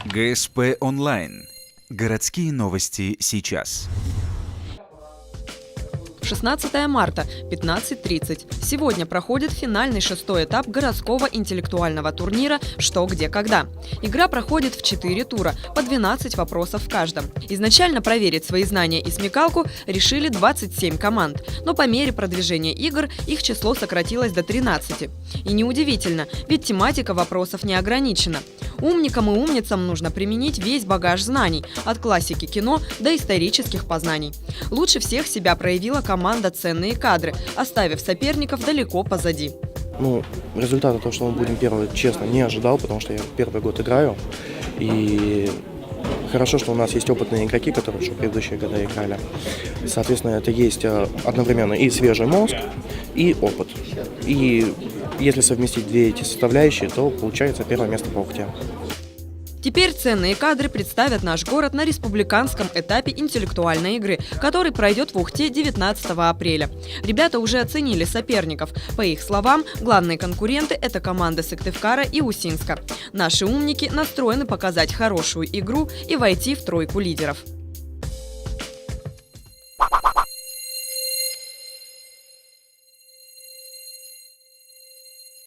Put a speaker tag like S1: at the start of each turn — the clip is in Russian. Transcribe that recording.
S1: ГСП онлайн. Городские новости сейчас.
S2: 16 марта, 15:30. Сегодня проходит финальный 6-й этап городского интеллектуального турнира «Что, где, когда». Игра проходит в 4 тура, по 12 вопросов в каждом. Изначально проверить свои знания и смекалку решили 27 команд, но по мере продвижения игр их число сократилось до 13. И неудивительно, ведь тематика вопросов не ограничена. Умникам и умницам нужно применить весь багаж знаний, от классики кино до исторических познаний. Лучше всех себя проявила команда «Ценные кадры», оставив соперников далеко позади.
S3: Результата того, что мы будем первые, честно, не ожидал, потому что я первый год играю. И хорошо, что у нас есть опытные игроки, которые уже в предыдущие годы играли. Соответственно, это есть одновременно и свежий мозг, и опыт. И если совместить две эти составляющие, то получается первое место по Ухте.
S2: Теперь ценные кадры представят наш город на республиканском этапе интеллектуальной игры, который пройдет в Ухте 19 апреля. Ребята уже оценили соперников. По их словам, главные конкуренты – это команды Сыктывкара и Усинска. Наши умники настроены показать хорошую игру и войти в тройку лидеров.